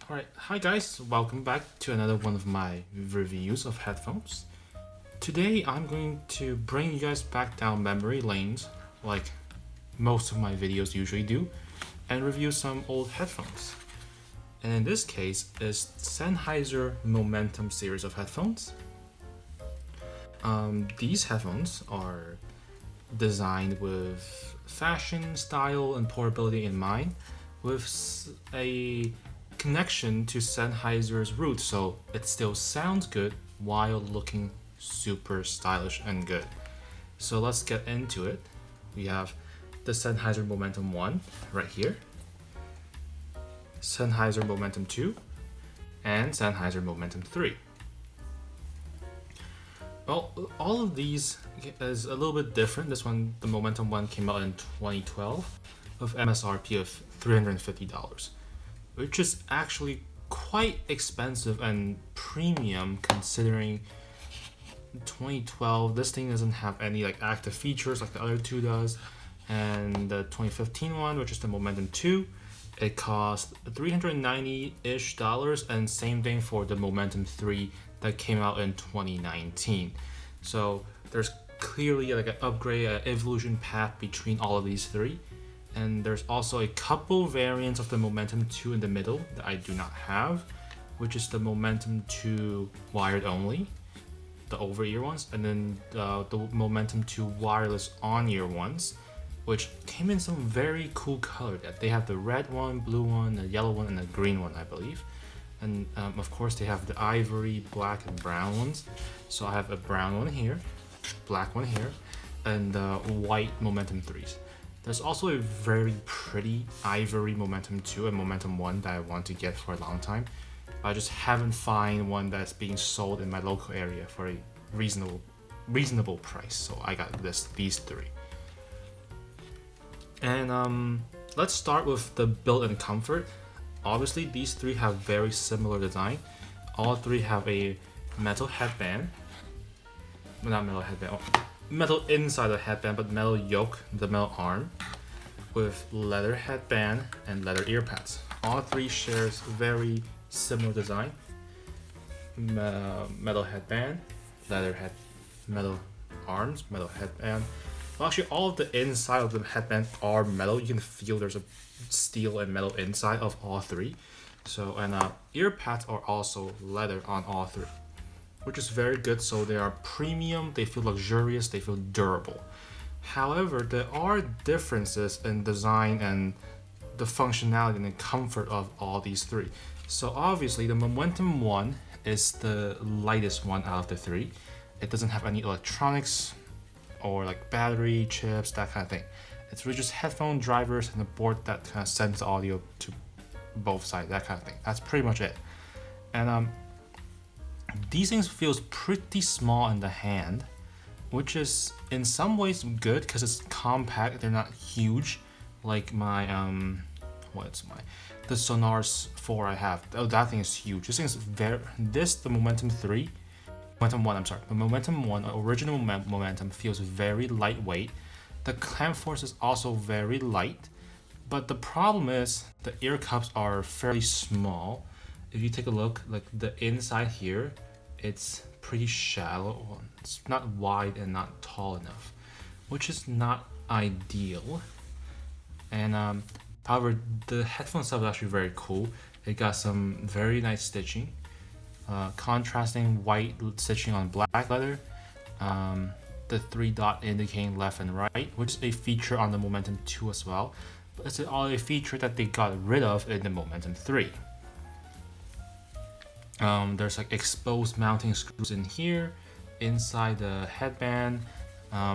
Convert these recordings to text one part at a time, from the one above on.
Alright, hi guys, welcome back to another one of my reviews of headphones. Today I'm going to bring you guys back down memory lanes, like most of my videos usually do, and review some old headphones. And in this case is Sennheiser Momentum series of headphones. These headphones are designed with fashion, style, and portability in mind, with a connection to Sennheiser's roots, so it still sounds good while looking super stylish and good. So let's get into it. We have the Sennheiser Momentum 1 right here, Sennheiser Momentum 2, and Sennheiser Momentum 3. Well, all of these is a little bit different. This one, the Momentum 1, came out in 2012 with MSRP of $350, which is actually quite expensive and premium considering 2012 this thing doesn't have any like active features like the other two does, and the 2015 one, which is the Momentum 2, it cost $390-ish, and same thing for the Momentum 3 that came out in 2019. So there's clearly like an upgrade, an evolution path between all of these three. And there's also a couple variants of the Momentum 2 in the middle that I do not have, which is the Momentum 2 wired only, the over-ear ones, and then the Momentum 2 wireless on-ear ones, which came in some very cool color. They have the red one, blue one, the yellow one, and the green one, I believe. And of course they have the ivory, black, and brown ones. So I have a brown one here, black one here, and white Momentum 3s. There's also a very pretty ivory Momentum 2 and Momentum 1 that I want to get for a long time. I just haven't found one that's being sold in my local area for a reasonable price. So I got these three. And let's start with the build and comfort. Obviously, these three have very similar design. All three have a metal headband. Well, not metal headband. Metal inside the headband, but metal yoke, the metal arm, with leather headband and leather ear pads. All three shares very similar design. Metal headband, metal arms, metal headband. Well, actually, all of the inside of the headband are metal. You can feel there's a steel and metal inside of all three. So, and ear pads are also leather on all three, which is very good. So they are premium, they feel luxurious, they feel durable. However, there are differences in design and the functionality and the comfort of all these three. So obviously the Momentum 1 is the lightest one out of the three. It doesn't have any electronics or like battery, chips, that kind of thing. It's really just headphone drivers and a board that kind of sends audio to both sides, that kind of thing. That's pretty much it. And these things feels pretty small in the hand, which is in some ways good because it's compact. They're not huge like my the Sonars 4 I have. Oh, that thing is huge. This thing is the Momentum 1, I'm sorry. The Momentum 1, original Momentum, feels very lightweight. The clamp force is also very light, but the problem is the ear cups are fairly small. If you take a look, like the inside here, it's pretty shallow. It's not wide and not tall enough, which is not ideal. And however, the headphone itself is actually very cool. It got some very nice stitching, contrasting white stitching on black leather, the 3-dot indicating left and right, which is a feature on the Momentum 2 as well, but it's a feature that they got rid of in the Momentum 3. There's like exposed mounting screws in here, inside the headband.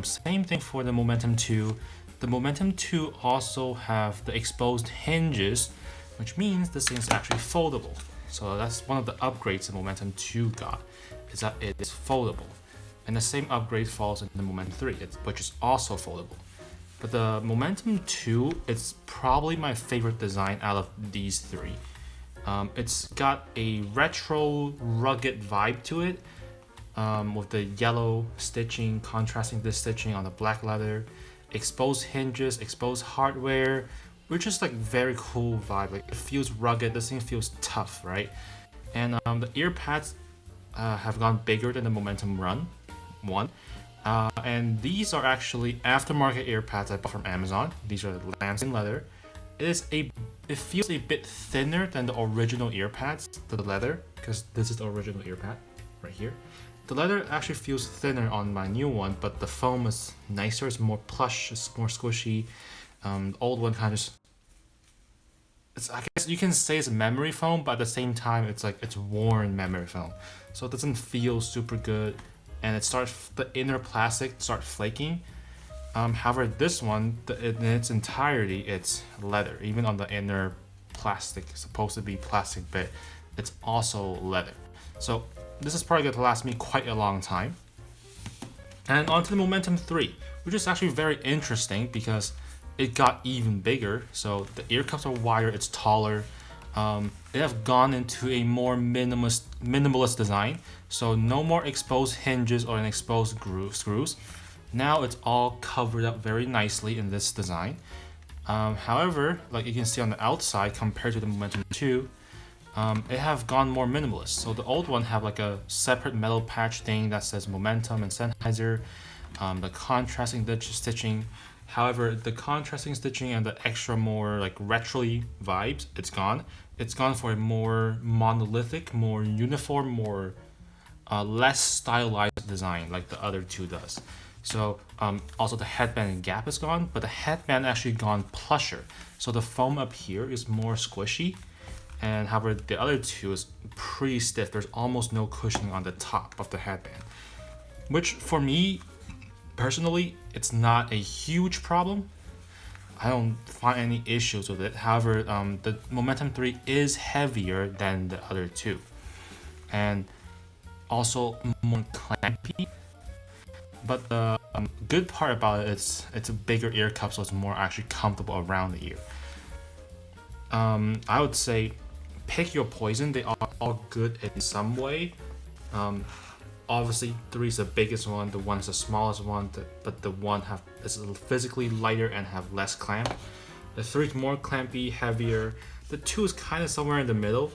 Same thing for the Momentum 2. The Momentum 2 also have the exposed hinges, which means this thing is actually foldable. So that's one of the upgrades the Momentum 2 got, is that it is foldable. And the same upgrade falls in the Momentum 3, which is also foldable. But the Momentum 2, it's probably my favorite design out of these three. It's got a retro, rugged vibe to it, with the yellow stitching contrasting this stitching on the black leather, exposed hinges, exposed hardware, which is like very cool vibe. Like it feels rugged. This thing feels tough, right? And the ear pads have gone bigger than the Momentum Run one. And these are actually aftermarket ear pads I bought from Amazon. These are lambskin leather. It feels a bit thinner than the original ear pads, the leather, because this is the original ear pad right here. The leather actually feels thinner on my new one, but the foam is nicer. It's more plush. It's more squishy. The old one kind of I guess you can say it's memory foam, but at the same time, it's worn memory foam, so it doesn't feel super good, and the inner plastic starts flaking. However, this one, in its entirety, it's leather. Even on the inner plastic, supposed to be plastic bit, it's also leather. So this is probably going to last me quite a long time. And on to the Momentum 3, which is actually very interesting because it got even bigger. So the ear cups are wider, it's taller. They have gone into a more minimalist design. So no more exposed hinges or exposed screws. Now it's all covered up very nicely in this design. However, like you can see on the outside compared to the Momentum 2, it have gone more minimalist. So the old one have like a separate metal patch thing that says Momentum and Sennheiser. The contrasting stitching. However, the contrasting stitching and the extra more like retro-y vibes, it's gone. It's gone for a more monolithic, more uniform, more less stylized design like the other two does. So also the headband and gap is gone, but the headband actually gone plusher. So the foam up here is more squishy, and however the other two is pretty stiff. There's almost no cushioning on the top of the headband, which for me personally, it's not a huge problem. I don't find any issues with it. However, the Momentum 3 is heavier than the other two, and also more clampy. But the good part about it is it's a bigger ear cup, so it's more actually comfortable around the ear. I would say pick your poison. They are all good in some way. Obviously, 3 is the biggest one, the 1 is the smallest one, but the 1 is physically lighter and have less clamp. The 3 is more clampy, heavier. The 2 is kind of somewhere in the middle.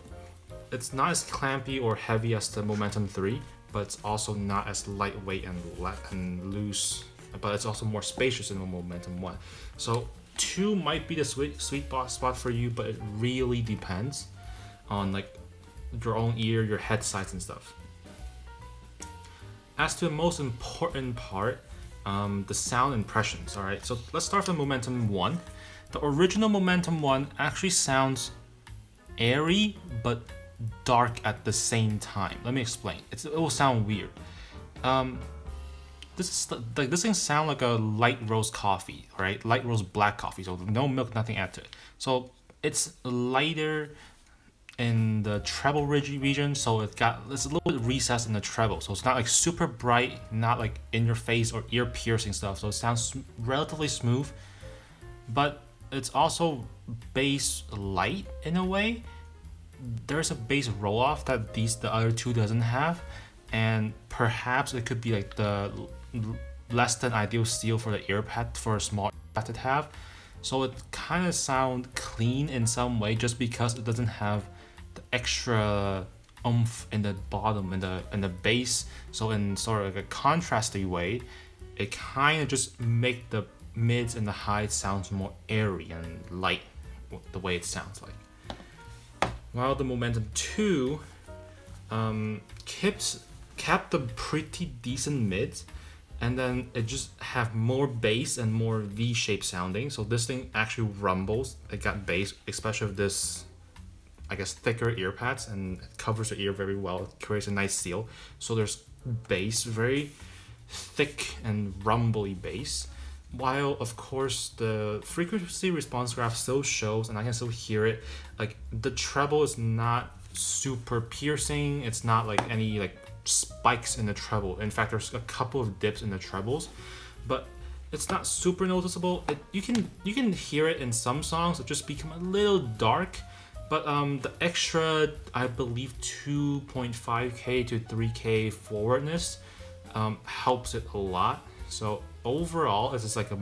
It's not as clampy or heavy as the Momentum 3, but it's also not as lightweight and loose, but it's also more spacious than the Momentum 1. So 2 might be the sweet spot for you, but it really depends on like your own ear, your head size and stuff. As to the most important part, the sound impressions, alright? So let's start with Momentum 1. The original Momentum 1 actually sounds airy, but dark at the same time. Let me explain. It will sound weird. This thing sound like a light roast coffee, right? Light roast black coffee, so no milk, nothing added to it. So it's lighter in the treble region, so it's a little bit recessed in the treble, so it's not like super bright, not like in your face or ear piercing stuff. So it sounds relatively smooth, but it's also bass light in a way. There's a bass roll off that the other two doesn't have, and perhaps it could be like the less than ideal steel for the ear pad for a small ear pad to have. So it kind of sound clean in some way just because it doesn't have the extra oomph in the bottom in the bass. So in sort of like a contrasty way, it kind of just make the mids and the highs sounds more airy and light, the way it sounds like. While the Momentum 2 kept the pretty decent mids, and then it just have more bass and more V-shaped sounding. So this thing actually rumbles. It got bass, especially with this, I guess, thicker ear pads, and it covers the ear very well. It creates a nice seal. So there's bass, very thick and rumbly bass. While of course the frequency response graph still shows, and I can still hear it, like the treble is not super piercing. It's not like any like spikes in the treble. In fact, there's a couple of dips in the trebles, but it's not super noticeable. You can hear it in some songs. It just become a little dark. But the extra, I believe 2.5K to 3K forwardness helps it a lot. So overall, it's just like a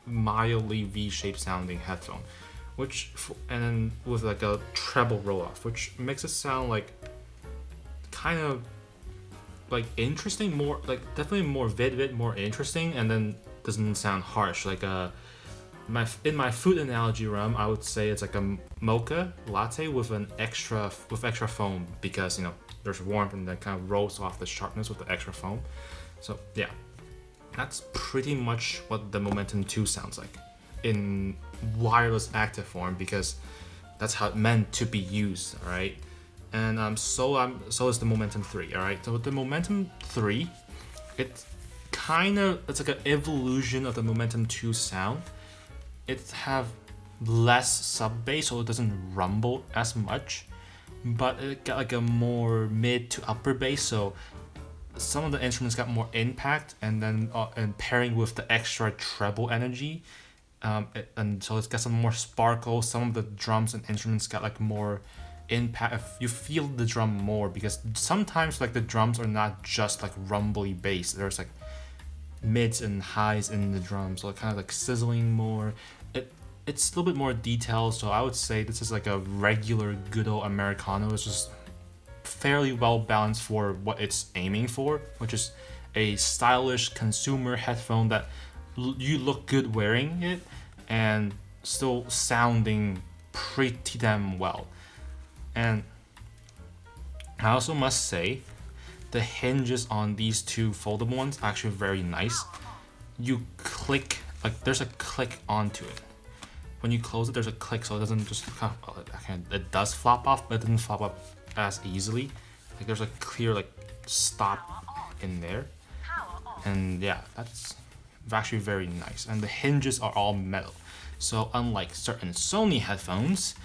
mildly V-shaped sounding headphone, and then with like a treble roll off, which makes it sound like kind of like interesting, more like definitely more vivid, more interesting, and then doesn't sound harsh. Like in my food analogy realm, I would say it's like a mocha latte with extra foam, because there's warmth and that kind of rolls off the sharpness with the extra foam. So yeah, that's pretty much what the Momentum 2 sounds like in wireless active form, because that's how it meant to be used. All right. And so is the Momentum 3, all right? So with the Momentum 3, it's like an evolution of the Momentum 2 sound. It have less sub bass, so it doesn't rumble as much, but it got like a more mid to upper bass, so some of the instruments got more impact, and then and pairing with the extra treble energy, and so it's got some more sparkle. Some of the drums and instruments got like more impact. You feel the drum more, because sometimes like the drums are not just like rumbly bass. There's like mids and highs in the drums, so kind of like sizzling more. It's a little bit more detailed, so I would say this is like a regular good old Americano. It's just fairly well balanced for what it's aiming for, which is a stylish consumer headphone that you look good wearing it and still sounding pretty damn well. And I also must say, the hinges on these two foldable ones are actually very nice. You click, like there's a click onto it. When you close it, there's a click, so it doesn't just it does flop off, but it doesn't flop up as easily. Like there's a clear like stop in there, and yeah, that's actually very nice. And the hinges are all metal, so unlike certain Sony headphones,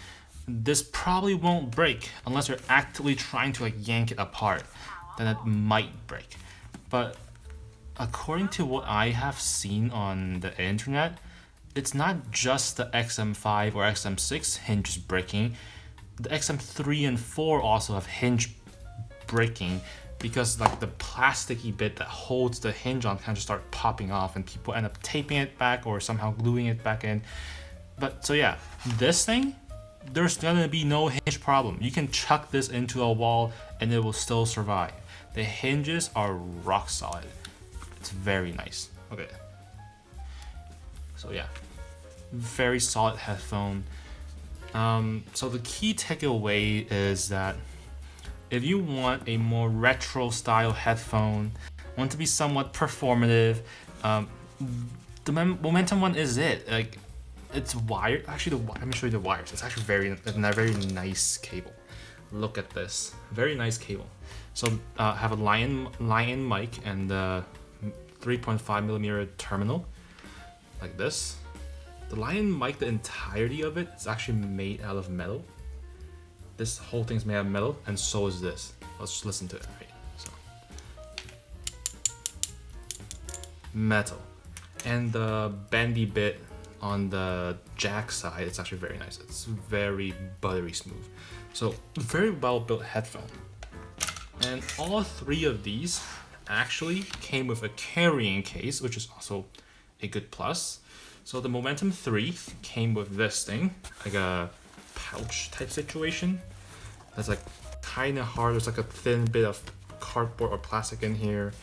this probably won't break unless you're actively trying to like yank it apart. Then it might break. But according to what I have seen on the internet, it's not just the XM5 or XM6 hinges breaking. The XM3 and 4 also have hinge breaking, because like the plasticky bit that holds the hinge on kind of just start popping off, and people end up taping it back or somehow gluing it back in. But so yeah, this thing, there's gonna be no hinge problem. You can chuck this into a wall and it will still survive. The hinges are rock solid. It's very nice. Okay. So yeah, very solid headphone. So the key takeaway is that if you want a more retro style headphone, want to be somewhat performative, the Momentum one is it. Like, it's wired. Actually, let me show you the wires. It's actually a very nice cable. Look at this, very nice cable. So have a line mic and 3.5 millimeter terminal, like this. The Lion mic, the entirety of it is actually made out of metal. This whole thing's made out of metal, and so is this. Let's just listen to it. Right? So, metal, and the bendy bit on the jack side, it's actually very nice. It's very buttery smooth. So very well built headphone. And all three of these actually came with a carrying case, which is also a good plus. So the Momentum 3 came with this thing, like a pouch type situation. That's like kind of hard. There's like a thin bit of cardboard or plastic in here.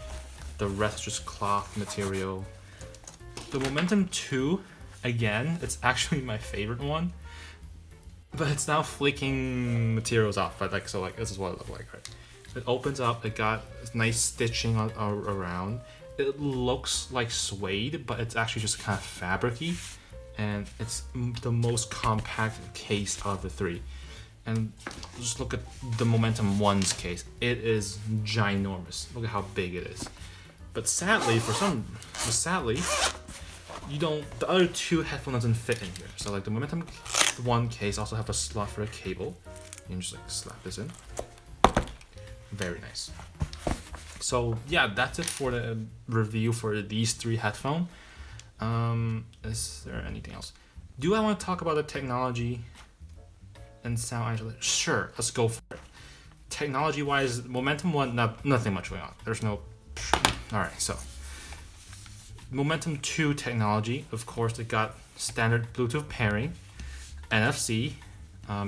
The rest is just cloth material. The Momentum 2, again, it's actually my favorite one, but it's now flaking materials off. But like, so like this is what it looked like, right? It opens up. It got nice stitching around. It looks like suede, but it's actually just kind of fabricy, and it's the most compact case of the three. And just look at the Momentum 1's case. It is ginormous. Look at how big it is. But sadly, the other two headphones doesn't fit in here. So like the Momentum 1 case also have a slot for a cable. You can just like slap this in. Very nice. So yeah, that's it for the review for these three headphones. Is there anything else? Do I want to talk about the technology and sound isolation? Sure, let's go for it. Technology wise, Momentum 1, nothing much going on. There's no. Alright, so Momentum 2 technology, of course, it got standard Bluetooth pairing. NFC.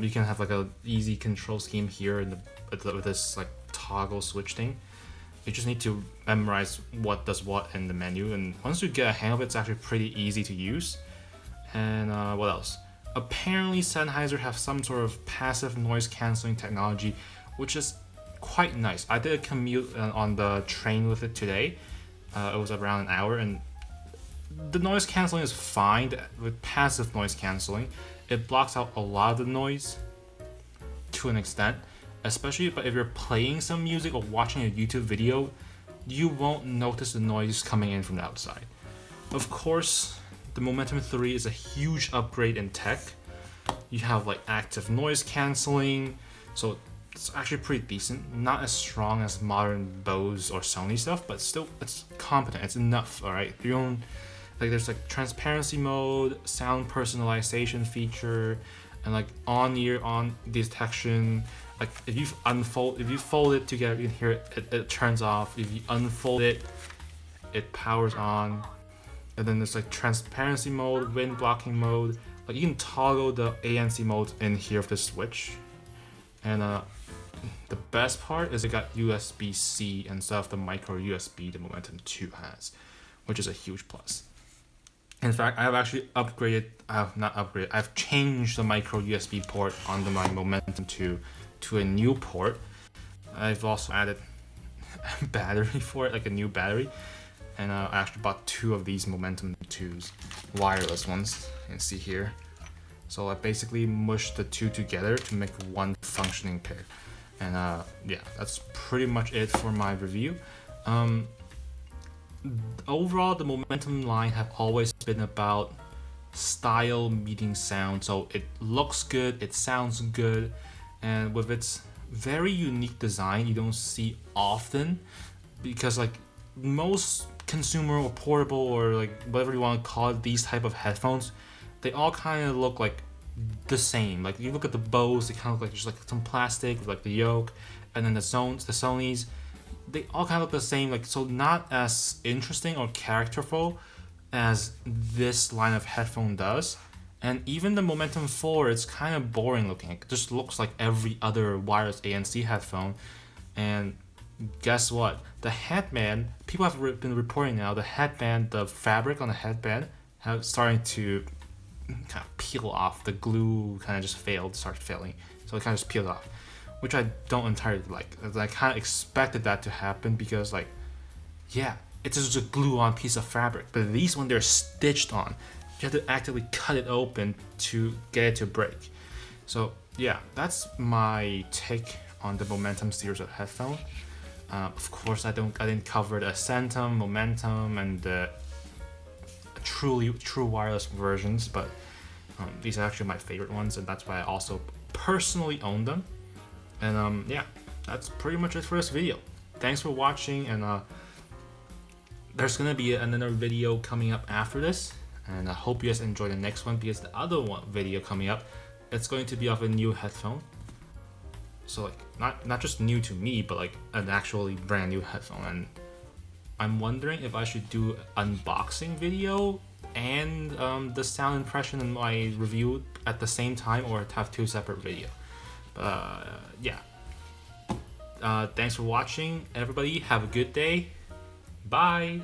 You can have like a easy control scheme here with this like toggle switch thing. You just need to memorize what does what in the menu, and once you get a hang of it, it's actually pretty easy to use. And what else? Apparently Sennheiser have some sort of passive noise cancelling technology, which is quite nice. I did a commute on the train with it today. It was around an hour, and the noise cancelling is fine. With passive noise cancelling, it blocks out a lot of the noise to an extent, especially if you're playing some music or watching a YouTube video, you won't notice the noise coming in from the outside. Of course, the Momentum 3 is a huge upgrade in tech. You have like active noise cancelling, so it's actually pretty decent. Not as strong as modern Bose or Sony stuff, but still it's competent. It's enough, all right? You don't like there's like transparency mode, sound personalization feature, and like on-ear on detection. Like if you fold it together, you can hear it turns off. If you unfold it, it powers on. And then there's like transparency mode, wind blocking mode. Like you can toggle the ANC mode in here with the switch. And the best part is it got USB-C instead of the micro USB the Momentum 2 has, which is a huge plus. In fact, I have actually I've changed the micro USB port on my Momentum 2 to a new port. I've also added a battery for it, like a new battery. And I actually bought 2 of these Momentum 2s, wireless ones, you can see here. So I basically mushed the 2 together to make one functioning pair. And yeah, that's pretty much it for my review. Overall, the Momentum line have always been about style meeting sound. So it looks good, it sounds good, and with its very unique design you don't see often, because like most consumer or portable or like whatever you want to call it, these type of headphones, they all kind of look like the same. Like you look at the Bose, they kind of look like just like some plastic with like the yoke, and then the Sonys, they all kind of look the same. Like so, not as interesting or characterful as this line of headphone does. And even the Momentum 4, it's kind of boring looking. It just looks like every other wireless ANC headphone. And guess what? The headband, people have been reporting now, the fabric on the headband have starting to kind of peel off. The glue kind of just started failing. So it kind of just peeled off, which I don't entirely like. I kind of expected that to happen because like, yeah, it's just a glue on piece of fabric. But these when they're stitched on, you have to actively cut it open to get it to break. So yeah, that's my take on the Momentum series of headphone. Of course, I didn't cover the Ascentum, Momentum, and the true wireless versions, but these are actually my favorite ones, and that's why I also personally own them. And yeah, that's pretty much it for this video. Thanks for watching, and there's gonna be another video coming up after this, and I hope you guys enjoy the next one, because the other video coming up, it's going to be of a new headphone. So like not just new to me, but like an actually brand new headphone. And I'm wondering if I should do an unboxing video and the sound impression and my review at the same time, or have 2 separate videos. Yeah. Thanks for watching, everybody. Have a good day. Bye.